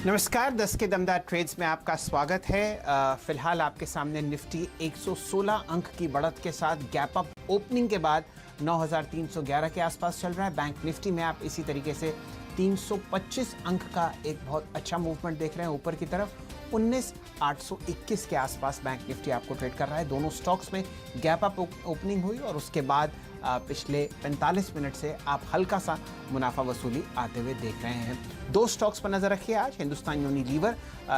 नमस्कार, 10 के दमदार ट्रेड्स में आपका स्वागत है। फिलहाल आपके सामने निफ्टी 116 अंक की बढ़त के साथ गैप अप ओपनिंग के बाद 9311 के आसपास चल रहा है। बैंक निफ्टी में आप इसी तरीके से 325 अंक का एक बहुत अच्छा मूवमेंट देख रहे हैं ऊपर की तरफ। 19821 के आसपास बैंक निफ्टी आपको ट्रेड कर रहा है। दोनों स्टॉक्स में गैप अप ओपनिंग हुई और उसके बाद पिछले 45 मिनट से आप हल्का सा मुनाफा वसूली आते हुए देख रहे हैं। दो स्टॉक्स पर नजर रखिए आज। हिंदुस्तान यूनिलीवर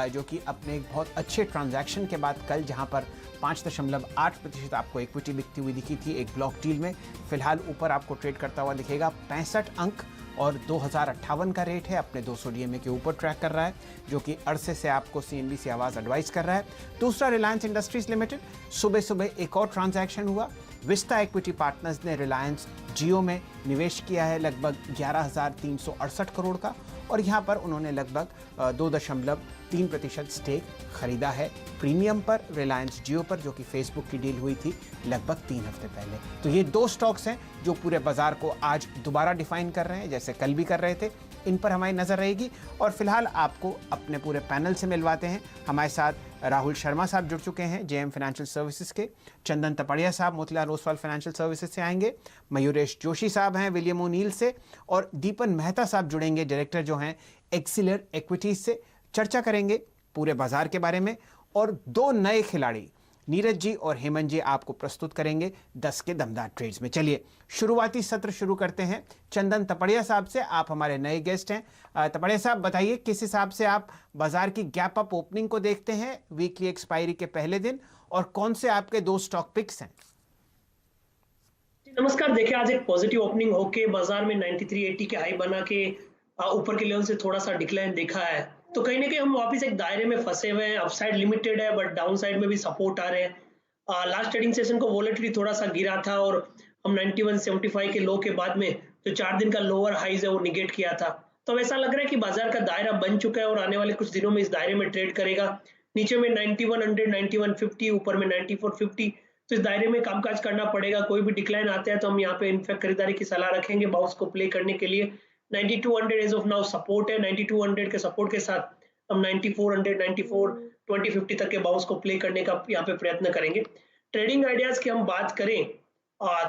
जो कि अपने एक बहुत अच्छे ट्रांजैक्शन के बाद कल जहां पर 5.8% आपको इक्विटी बिकती हुई दिखी थी एक ब्लॉक डील में, फिलहाल ऊपर आपको ट्रेड करता हुआ दिखेगा। 65 अंक और 2058 का रेट है। अपने 200 डीएमए के ऊपर ट्रैक कर रहा है, जो कि अरसे से आपको सीएनबीसी आवाज एडवाइस कर रहा है। दूसरा रिलायंस इंडस्ट्रीज लिमिटेड, सुबह सुबह एक और ट्रांजैक्शन हुआ। विस्टा इक्विटी पार्टनर्स ने रिलायंस जियो में निवेश किया है लगभग 11,368 करोड़ का, और यहाँ पर उन्होंने लगभग 2.3% स्टेक खरीदा है प्रीमियम पर रिलायंस जियो पर, जो कि फेसबुक की डील हुई थी लगभग 3 हफ्ते पहले। तो ये दो स्टॉक्स हैं जो पूरे बाजार को आज दोबारा डिफाइन कर रहे हैं, जैसे कल भी कर रहे थे। इन पर हमारी नजर रहेगी और फिलहाल आपको अपने पूरे पैनल से मिलवाते हैं। हमारे साथ राहुल शर्मा साहब जुड़ चुके हैं जेएम फाइनेंशियल सर्विसेज के, चंदन तपड़िया साहब मोतीलाल ओसवाल फाइनेंशियल सर्विसेज से आएंगे, मयूरेश जोशी साहब हैं विलियम ओनील से, और दीपन मेहता साहब जुड़ेंगे डायरेक्टर जो हैं एक्सिलर इक्विटीज से। चर्चा करेंगे पूरे बाजार के बारे में और दो नए खिलाड़ी नीरज जी और हेमंत जी आपको प्रस्तुत करेंगे 10 के दमदार ट्रेड्स में। चलिए शुरुआती सत्र शुरू करते हैं चंदन तपड़िया साहब से। आप हमारे नए गेस्ट हैं। तपड़िया साहब बताइए किस हिसाब से आप बाजार की गैप अप ओपनिंग को देखते हैं वीकली एक्सपायरी के पहले दिन, और कौन से आपके दो स्टॉक पिक्स हैं? नमस्कार। देखिए, आज एक पॉजिटिव ओपनिंग होके बाजार में 9380 के हाई बना के ऊपर के लेवल से थोड़ा सा डिक्लाइन देखा है, तो कहीं ना कहीं हम वापस एक दायरे में फंसे हुए हैं। अपसाइड लिमिटेड है बट डाउन साइड में भी सपोर्ट आ रहे हैं। लास्ट ट्रेडिंग सेशन को वॉलेटिलिटी थोड़ा सा गिरा था और हम 9175 के लो के बाद में जो 4 दिन का लोअर हाइज है वो निगेट किया था। तो अब ऐसा लग रहा है कि बाजार का दायरा बन चुका है और आने वाले कुछ दिनों में इस दायरे में ट्रेड करेगा। नीचे में 9100, 9150, ऊपर में 9450, तो इस दायरे में कामकाज करना पड़ेगा। कोई भी डिक्लाइन आता है तो हम यहाँ पे इनफैक्ट खरीदारी की सलाह रखेंगे बाउंस को प्ले करने के लिए। 9200 एज ऑफ नाउ सपोर्ट है। 9200 के सपोर्ट के साथ हम 9400, 94, 2050 तक के बाउंस को प्ले करने का यहाँ पे प्रयत्न करेंगे। ट्रेडिंग आइडियाज की हम बात करें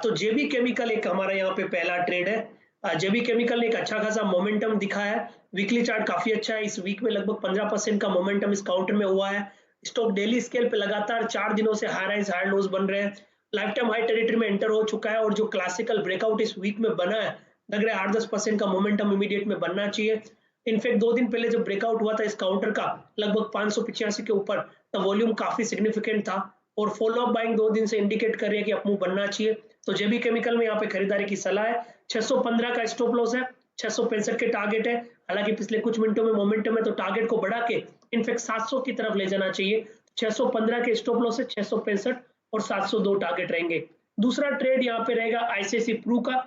तो जेबी केमिकल एक हमारा यहाँ पे पहला ट्रेड है। जेबी केमिकल ने एक अच्छा खासा मोमेंटम दिखा है। वीकली चार्ट काफी अच्छा है। इस वीक में लगभग 15% का मोमेंटम इस काउंटर में हुआ है। स्टॉक डेली स्केल पे लगातार 4 दिनों से हाई राइज हाई लोज बन रहे हैं। लाइफ टाइम हाई टेरिटरी में एंटर हो चुका है और जो क्लासिकल ब्रेकआउट इस वीक में बना है, लग रहा है 8-10% का मोमेंटम इमीडिएट में बनना चाहिए। इनफैक्ट 2 दिन पहले जब ब्रेकआउट हुआ था इस काउंटर का लगभग 585 के ऊपर, तो वॉल्यूम काफी सिग्निफिकेंट था और फॉलो अप बाइंग 2 दिन से इंडिकेट कर रही है कि अप मूव बनना चाहिए। तो जेबी केमिकल में यहाँ पे खरीदारी की सलाह है। 615 का स्टॉप लॉस है, 665 के टारगेट है। हालांकि पिछले कुछ मिनटों में मोमेंटम है तो टारगेट को बढ़ा के इनफैक्ट 700 की तरफ ले जाना चाहिए। 615 के स्टॉप लॉस है, 665 और 702 टारगेट रहेंगे। दूसरा ट्रेड यहाँ पे रहेगा आईसीआईसीआई प्रू का।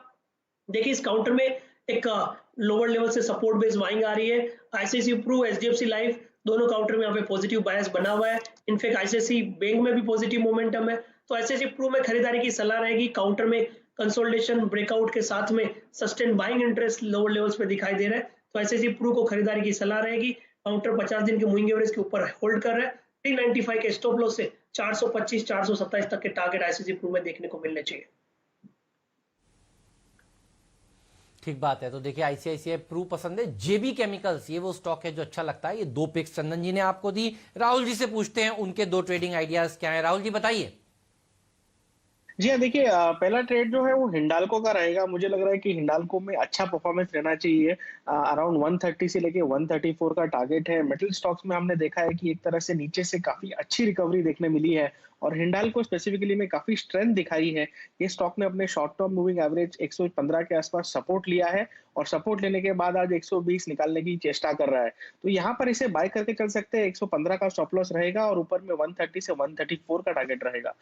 देखिए, इस काउंटर में एक लोअर लेवल से सपोर्ट बेस बाइंग आ रही है। आईसीआईसीआई प्रू, एचडीएफसी लाइफ, दोनों काउंटर में यहाँ पे पॉजिटिव बायस बना हुआ है। इनफैक्ट आईसीआईसीआई बैंक में भी पॉजिटिव मोमेंटम है। तो आईसीआईसीआई प्रू में खरीदारी की सलाह रहेगी। काउंटर में कंसोलिडेशन ब्रेकआउट के साथ में sustain buying interest lower levels पे दिखाई दे रहा है, तो आईसीआईसीआई प्रू को खरीदारी की सलाह रहेगी। काउंटर 50 दिन के मूविंग एवरेज के ऊपर होल्ड कर रहा है। 395 के स्टॉप लॉस से 425, 427 तक के टारगेट आईसीआईसीआई प्रू में देखने को मिलने चाहिए। ठीक बात है। तो देखिए, आईसीआईसीआई प्रू पसंद है, जेबी केमिकल्स ये वो स्टॉक है जो अच्छा लगता है। ये दो पिक्स चंदन जी ने आपको दी। राहुल जी से पूछते हैं उनके दो ट्रेडिंग आइडियाज क्या है। राहुल जी बताइए। जी हाँ, देखिए, पहला ट्रेड जो है वो हिंडाल्को का रहेगा। मुझे लग रहा है कि हिंडाल्को में अच्छा परफॉर्मेंस रहना चाहिए। अराउंड 130 से लेके 134 का टारगेट है। मेटल स्टॉक्स में हमने देखा है कि एक तरह से नीचे से काफी अच्छी रिकवरी देखने मिली है और हिंडाल्को स्पेसिफिकली में काफी स्ट्रेंथ दिखाई है। ये स्टॉक ने अपने शॉर्ट टर्म मूविंग एवरेज 115 के आसपास सपोर्ट लिया है और सपोर्ट लेने के बाद आज 120 निकालने की चेष्टा कर रहा है। तो यहाँ पर इसे बाय करके चल सकते हैं। 115 का स्टॉप लॉस रहेगा और ऊपर में 130 से 134 का टारगेट रहेगा।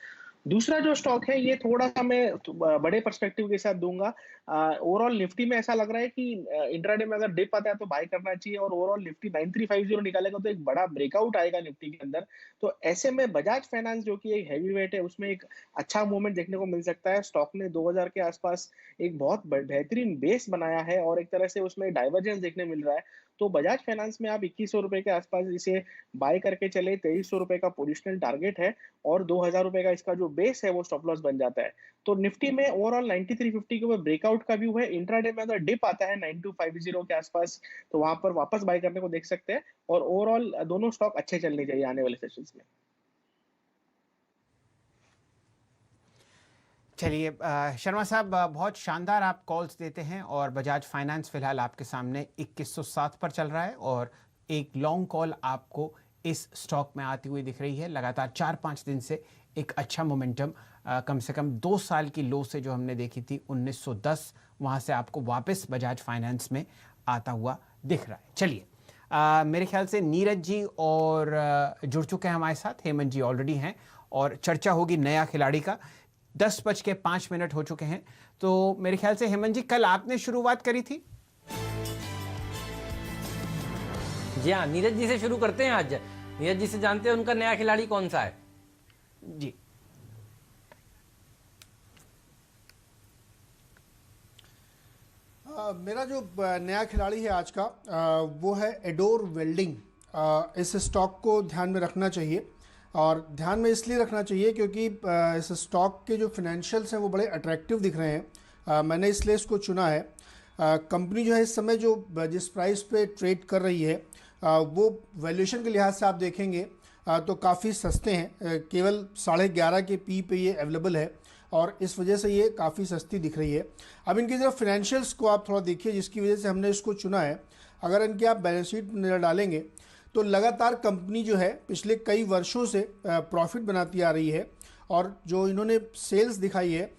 दूसरा जो स्टॉक है ये थोड़ा सा मैं बड़े पर्सपेक्टिव के साथ दूंगा। ओवरऑल निफ्टी में ऐसा लग रहा है कि इंट्राडे में अगर डिप आता है तो बाय करना चाहिए और ओवरऑल निफ्टी 9350 निकालेगा तो एक बड़ा ब्रेकआउट आएगा निफ्टी के अंदर। तो ऐसे में बजाज फाइनेंस जो कि एक हैवी वेट है उसमें एक अच्छा मूवमेंट देखने को मिल सकता है। स्टॉक ने 2000 के आसपास एक बहुत बेहतरीन बेस बनाया है है और एक तरह से उसमें डाइवर्जेंस देखने मिल रहा है। तो बजाज फाइनेंस में आप 2100 रुपए के आसपास इसे बाय करके चले, 2300 रुपए का पोजिशनल टारगेट है और 2000 रुपए का इसका जो बेस है वो स्टॉप लॉस बन जाता है। तो निफ्टी में ओवरऑल 9350 के ऊपर ब्रेकआउट का व्यू है। इंट्राडे में अगर डिप आता है 9250 के आसपास तो वहां पर वापस बाय करने को देख सकते हैं और ओवरऑल दोनों स्टॉक अच्छे चलने चाहिए आने वाले सेशंस में। चलिए शर्मा साहब, बहुत शानदार आप कॉल्स देते हैं और बजाज फाइनेंस फिलहाल आपके सामने 2107 पर चल रहा है और एक लॉन्ग कॉल आपको इस स्टॉक में आती हुई दिख रही है। लगातार 4-5 दिन से एक अच्छा मोमेंटम, कम से कम 2 साल की लो से जो हमने देखी थी 1910, वहाँ से आपको वापस बजाज फाइनेंस में आता हुआ दिख रहा है। चलिए मेरे ख्याल से नीरज जी और जुड़ चुके हैं हमारे साथ, हेमंत जी ऑलरेडी हैं और चर्चा होगी नया खिलाड़ी का। 10:05 हो चुके हैं। तो मेरे ख्याल से हेमंत जी, कल आपने शुरुआत करी थी। जी हाँ, नीरज जी से शुरू करते हैं। आज नीरज जी से जानते हैं उनका नया खिलाड़ी कौन सा है। जी मेरा जो नया खिलाड़ी है आज का वो है एडोर वेल्डिंग। इस स्टॉक को ध्यान में रखना चाहिए और ध्यान में इसलिए रखना चाहिए क्योंकि इस स्टॉक के जो फिनेंशियल्स हैं वो बड़े अट्रैक्टिव दिख रहे हैं। मैंने इसलिए इसको चुना है। कंपनी जो है इस समय जो जिस प्राइस पे ट्रेड कर रही है वो वैल्यूएशन के लिहाज से आप देखेंगे तो काफ़ी सस्ते हैं। केवल 11.5 के पी पे ये अवेलेबल है और इस वजह से ये काफ़ी सस्ती दिख रही है। अब इनकी जरा फिनेंशियल्स को आप थोड़ा देखिए, जिसकी वजह से हमने इसको चुना है। अगर इनके आप बैलेंस शीट नज़र डालेंगे तो लगातार कंपनी जो है पिछले कई वर्षों से प्रॉफिट बनाती आ रही है और जो इन्होंने सेल्स दिखाई है